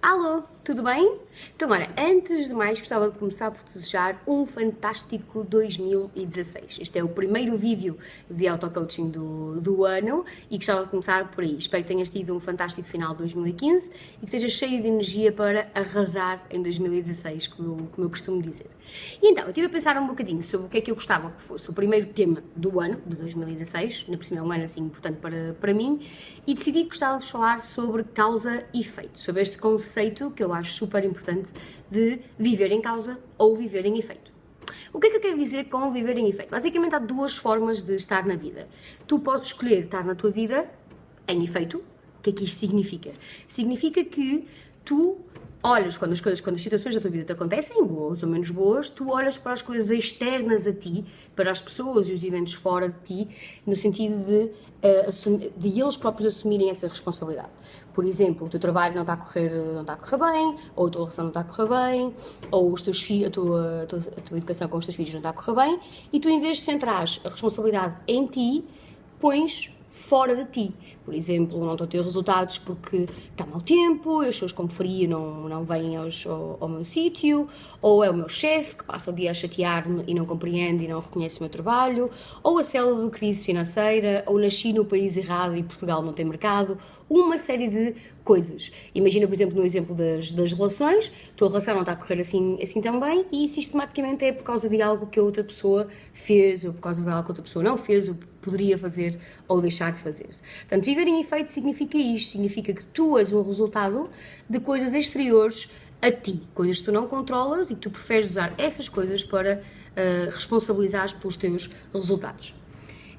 Alô, tudo bem? Então, olha, antes de mais gostava de começar por desejar um fantástico 2016. Este é o primeiro vídeo de auto-coaching do ano e gostava de começar por aí. Espero que tenhas tido um fantástico final de 2015 e que estejas cheio de energia para arrasar em 2016, como eu costumo dizer. E então, eu estive a pensar um bocadinho sobre o que é que eu gostava que fosse o primeiro tema do ano, de 2016, na por cima é um ano assim importante para mim, e decidi que gostava de falar sobre causa e efeito, sobre este conceito que eu acho super importante de viver em causa ou viver em efeito. O que é que eu quero dizer com viver em efeito? Basicamente há duas formas de estar na vida. Tu podes escolher estar na tua vida em efeito. O que é que isto significa? Significa que tu olhas quando as situações da tua vida te acontecem, boas ou menos boas, tu olhas para as coisas externas a ti, para as pessoas e os eventos fora de ti, no sentido de eles próprios assumirem essa responsabilidade. Por exemplo, o teu trabalho não está a correr bem, ou a tua relação não está a correr bem, ou os teus filhos, a tua educação com os teus filhos não está a correr bem, e tu, em vez de centrares a responsabilidade em ti, pões fora de ti. Por exemplo, não estou a ter resultados porque está mau tempo, as pessoas com frio não vêm ao meu sítio, ou é o meu chefe que passa o dia a chatear-me e não compreende e não reconhece o meu trabalho, ou a célebre crise financeira, ou nasci no país errado e Portugal não tem mercado, uma série de coisas. Imagina, por exemplo, no exemplo das relações, a tua relação não está a correr assim tão bem e sistematicamente é por causa de algo que a outra pessoa fez, ou por causa de algo que a outra pessoa não fez, ou poderia fazer ou deixar de fazer. Portanto, viver em efeito significa isto, significa que tu és um resultado de coisas exteriores a ti, coisas que tu não controlas e que tu preferes usar essas coisas para responsabilizares pelos teus resultados.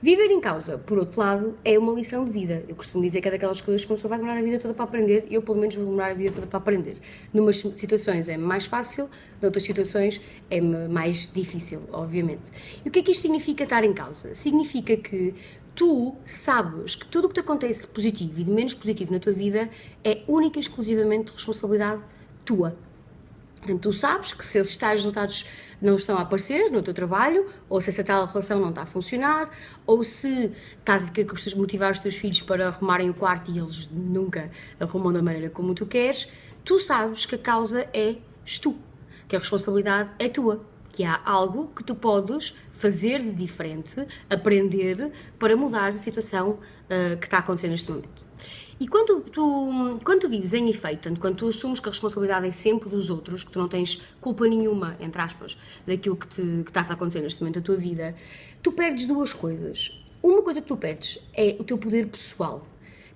Viver em causa, por outro lado, é uma lição de vida. Eu costumo dizer que é daquelas coisas que uma pessoa vai demorar a vida toda para aprender e eu, pelo menos, vou demorar a vida toda para aprender. Numas situações é mais fácil, noutras situações é mais difícil, obviamente. E o que é que isto significa estar em causa? Significa que tu sabes que tudo o que te acontece de positivo e de menos positivo na tua vida é única e exclusivamente responsabilidade tua. Portanto, tu sabes que se esses tais resultados não estão a aparecer no teu trabalho, ou se essa tal relação não está a funcionar, ou se estás a querer motivar os teus filhos para arrumarem o quarto e eles nunca arrumam da maneira como tu queres, tu sabes que a causa és tu, que a responsabilidade é tua, que há algo que tu podes fazer de diferente, aprender para mudar a situação que está acontecendo neste momento. E quando tu vives em efeito, quando tu assumes que a responsabilidade é sempre dos outros, que tu não tens culpa nenhuma, entre aspas, daquilo que está a acontecer neste momento da tua vida, tu perdes duas coisas. Uma coisa que tu perdes é o teu poder pessoal.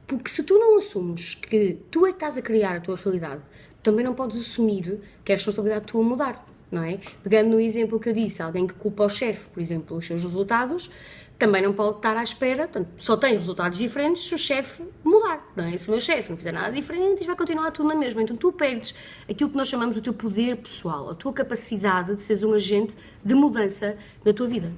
Porque se tu não assumes que tu é que estás a criar a tua realidade, tu também não podes assumir que é a responsabilidade tua mudar, não é? Pegando no exemplo que eu disse, alguém que culpa o chefe, por exemplo, os seus resultados, também não pode estar à espera, portanto, só tem resultados diferentes se o chefe mudar, não é? Se o meu chefe não fizer nada diferente, isto vai continuar tudo na mesma. Então tu perdes aquilo que nós chamamos o teu poder pessoal, a tua capacidade de seres um agente de mudança na tua vida.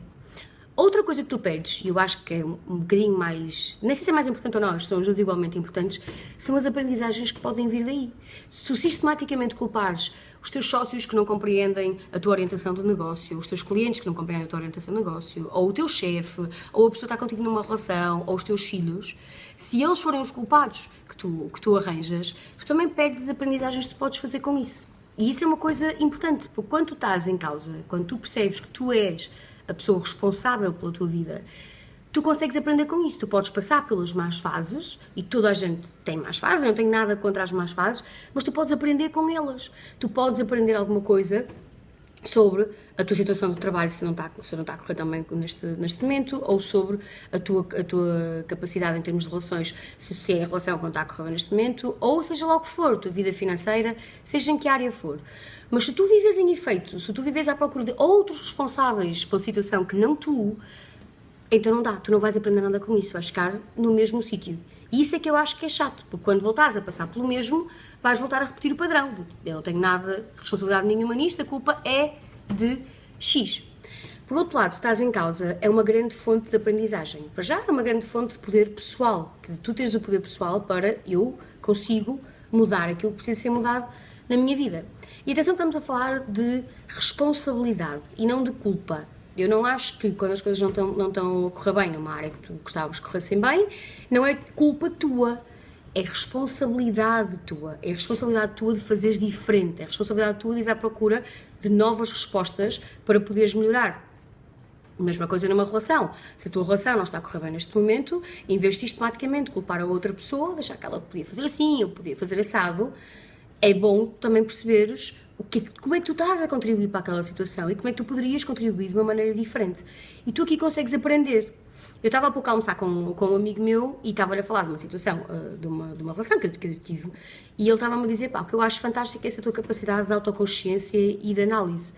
Outra coisa que tu perdes, e eu acho que é um bocadinho mais, nem sei se é mais importante ou não, são as duas igualmente importantes, são as aprendizagens que podem vir daí. Se tu sistematicamente culpares os teus sócios que não compreendem a tua orientação de negócio, os teus clientes que não compreendem a tua orientação de negócio, ou o teu chefe, ou a pessoa que está contigo numa relação, ou os teus filhos, se eles forem os culpados que tu arranjas, tu também perdes as aprendizagens que tu podes fazer com isso. E isso é uma coisa importante, porque quando tu estás em causa, quando tu percebes que tu és a pessoa responsável pela tua vida, tu consegues aprender com isso. Tu podes passar pelas más fases, e toda a gente tem más fases, eu não tenho nada contra as más fases, mas tu podes aprender com elas. Tu podes aprender alguma coisa sobre a tua situação de trabalho, se não está a correr tão bem neste momento, ou sobre a tua capacidade em termos de relações, se é a relação que não está a correr bem neste momento, ou seja lá o que for, a tua vida financeira, seja em que área for. Mas se tu vives em efeito, se tu vives à procura de outros responsáveis pela situação que não tu, então não dá, tu não vais aprender nada com isso, vais ficar no mesmo sítio. E isso é que eu acho que é chato, porque quando voltares a passar pelo mesmo, vais voltar a repetir o padrão. Eu não tenho nada, responsabilidade nenhuma nisto, a culpa é de X. Por outro lado, se estás em causa, é uma grande fonte de aprendizagem. Para já, é uma grande fonte de poder pessoal, que tu tens o poder pessoal para eu consigo mudar aquilo que precisa ser mudado na minha vida. E atenção que estamos a falar de responsabilidade e não de culpa. Eu não acho que quando as coisas não estão a correr bem numa área que tu gostavas que corressem bem, não é culpa tua, é responsabilidade tua, é responsabilidade tua de fazeres diferente, é responsabilidade tua de ir à procura de novas respostas para poderes melhorar. Mesma coisa numa relação. Se a tua relação não está a correr bem neste momento, em vez de sistematicamente culpar a outra pessoa, deixar que ela podia fazer assim, ou podia fazer assado, é bom também perceberes como é que tu estás a contribuir para aquela situação e como é que tu poderias contribuir de uma maneira diferente. E tu aqui consegues aprender. Eu estava há pouco a almoçar com um amigo meu e estava-lhe a falar de uma situação, de uma relação que eu tive, e ele estava-me a dizer, pá, o que eu acho fantástico é essa tua capacidade de autoconsciência e de análise.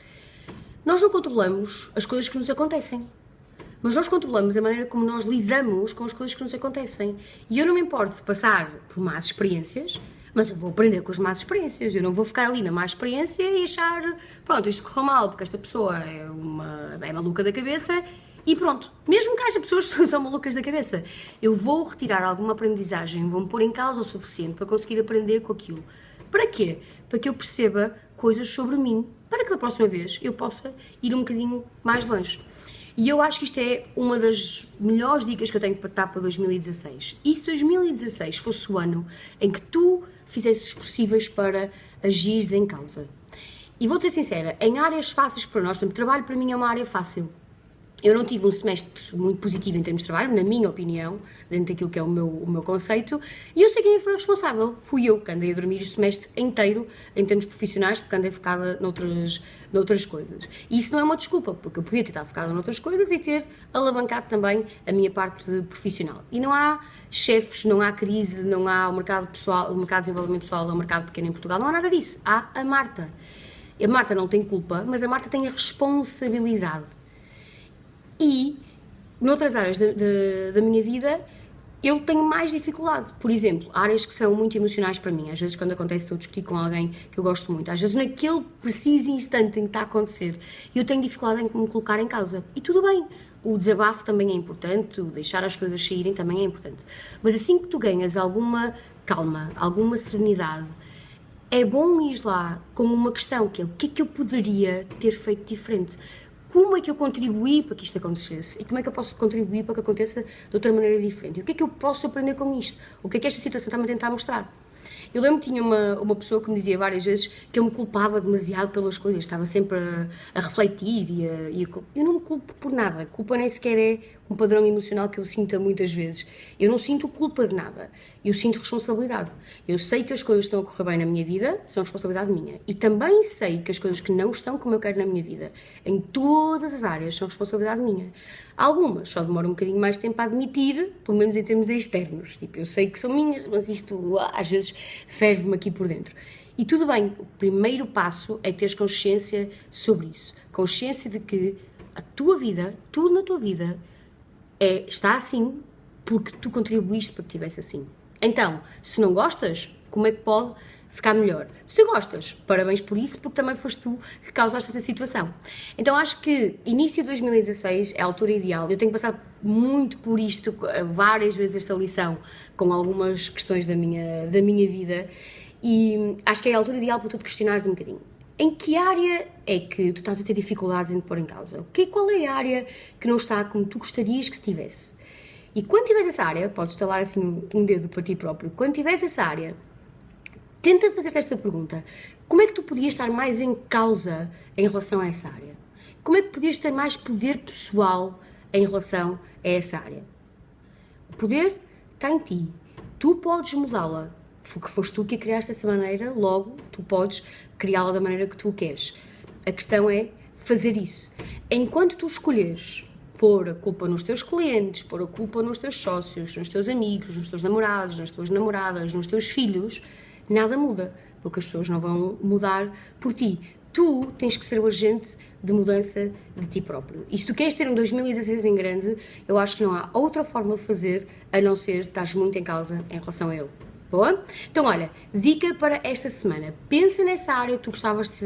Nós não controlamos as coisas que nos acontecem, mas nós controlamos a maneira como nós lidamos com as coisas que nos acontecem. E eu não me importo de passar por más experiências, mas eu vou aprender com as más experiências. Eu não vou ficar ali na má experiência e achar, pronto, isto correu mal porque esta pessoa é maluca da cabeça e pronto. Mesmo que haja pessoas que são malucas da cabeça, eu vou retirar alguma aprendizagem, vou-me pôr em causa o suficiente para conseguir aprender com aquilo. Para quê? Para que eu perceba coisas sobre mim, para que da próxima vez eu possa ir um bocadinho mais longe. E eu acho que isto é uma das melhores dicas que eu tenho para dar para 2016. E se 2016 fosse o ano em que tu fizesses os possíveis para agires em causa? E vou-te ser sincera, em áreas fáceis para nós, portanto, trabalho para mim é uma área fácil. Eu não tive um semestre muito positivo em termos de trabalho, na minha opinião, dentro daquilo que é o meu conceito, e eu sei quem foi o responsável. Fui eu, que andei a dormir o semestre inteiro, em termos profissionais, porque andei focada noutras coisas. E isso não é uma desculpa, porque eu podia ter estado focada noutras coisas e ter alavancado também a minha parte profissional. E não há chefes, não há crise, não há o mercado pessoal, o mercado de desenvolvimento pessoal, o mercado pequeno em Portugal, não há nada disso. Há a Marta. A Marta não tem culpa, mas a Marta tem a responsabilidade. E, noutras áreas da minha vida, eu tenho mais dificuldade. Por exemplo, áreas que são muito emocionais para mim. Às vezes, quando acontece, estou a discutir com alguém que eu gosto muito. Às vezes, naquele preciso instante em que está a acontecer, eu tenho dificuldade em me colocar em causa. E tudo bem. O desabafo também é importante, o deixar as coisas saírem também é importante. Mas assim que tu ganhas alguma calma, alguma serenidade, é bom ir lá com uma questão, que é o que é que eu poderia ter feito diferente? Como é que eu contribuí para que isto acontecesse? E como é que eu posso contribuir para que aconteça de outra maneira diferente? E o que é que eu posso aprender com isto? O que é que esta situação está-me a tentar mostrar? Eu lembro que tinha uma pessoa que me dizia várias vezes que eu me culpava demasiado pelas coisas, estava sempre a refletir eu não me culpo por nada. Culpa nem sequer é um padrão emocional que eu sinto muitas vezes. Eu não sinto culpa de nada, eu sinto responsabilidade. Eu sei que as coisas estão a correr bem na minha vida, são responsabilidade minha. E também sei que as coisas que não estão como eu quero na minha vida, em todas as áreas, são responsabilidade minha. Algumas só demoram um bocadinho mais tempo a admitir, pelo menos em termos externos. Tipo, eu sei que são minhas, mas isto às vezes ferve-me aqui por dentro. E tudo bem, o primeiro passo é teres consciência sobre isso. Consciência de que a tua vida, tudo na tua vida, está assim porque tu contribuíste para que estivesse assim. Então, se não gostas, como é que pode ficar melhor? Se gostas, parabéns por isso, porque também foste tu que causaste essa situação. Então acho que início de 2016 é a altura ideal. Eu tenho passado muito por isto, várias vezes esta lição, com algumas questões da minha vida, e acho que é a altura ideal para tu te questionares um bocadinho. Em que área é que tu estás a ter dificuldades em te pôr em causa? Qual é a área que não está como tu gostarias que estivesse? E quando tiveres essa área, podes estalar assim um dedo para ti próprio, quando tiveres essa área, tenta fazer-te esta pergunta: como é que tu podias estar mais em causa em relação a essa área? Como é que podias ter mais poder pessoal em relação a essa área? O poder está em ti. Tu podes mudá-la, porque foste tu que a criaste dessa maneira, logo tu podes criá-la da maneira que tu queres. A questão é fazer isso. Enquanto tu escolheres pôr a culpa nos teus clientes, pôr a culpa nos teus sócios, nos teus amigos, nos teus namorados, nas tuas namoradas, nos teus filhos, nada muda, porque as pessoas não vão mudar por ti. Tu tens que ser o agente de mudança de ti próprio. E se tu queres ter um 2016 em grande, eu acho que não há outra forma de fazer a não ser estás muito em causa em relação a ele. Boa? Então, olha, dica para esta semana. Pensa nessa área que tu gostavas de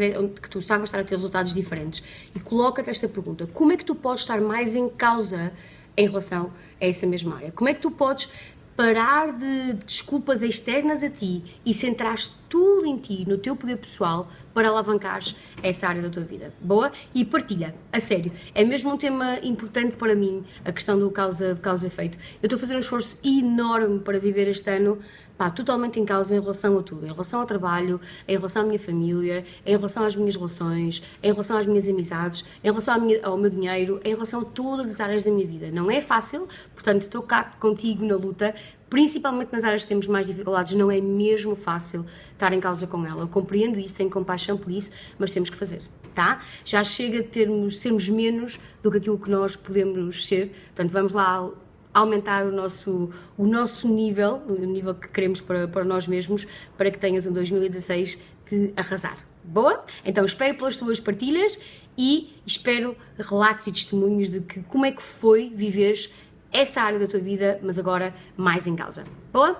estar a ter resultados diferentes e coloca-te esta pergunta: como é que tu podes estar mais em causa em relação a essa mesma área? Como é que tu podes parar de desculpas externas a ti e centrar tudo em ti, no teu poder pessoal, para alavancares essa área da tua vida. Boa? E partilha, a sério. É mesmo um tema importante para mim, a questão do causa e efeito. Eu estou a fazer um esforço enorme para viver este ano, pá, totalmente em causa em relação a tudo. Em relação ao trabalho, em relação à minha família, em relação às minhas relações, em relação às minhas amizades, em relação ao meu dinheiro, em relação a todas as áreas da minha vida. Não é fácil, portanto estou cá contigo na luta, principalmente nas áreas que temos mais dificuldades, não é mesmo fácil estar em causa com ela. Eu compreendo isso, tenho compaixão por isso, mas temos que fazer, tá? Já chega de sermos menos do que aquilo que nós podemos ser, portanto vamos lá aumentar o nosso nível, o nível que queremos para nós mesmos, para que tenhas um 2016 de arrasar. Boa? Então espero pelas tuas partilhas e espero relatos e testemunhos de como é que foi viveres essa área da tua vida, mas agora mais em causa. Boa?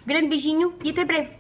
Grande beijinho e até breve!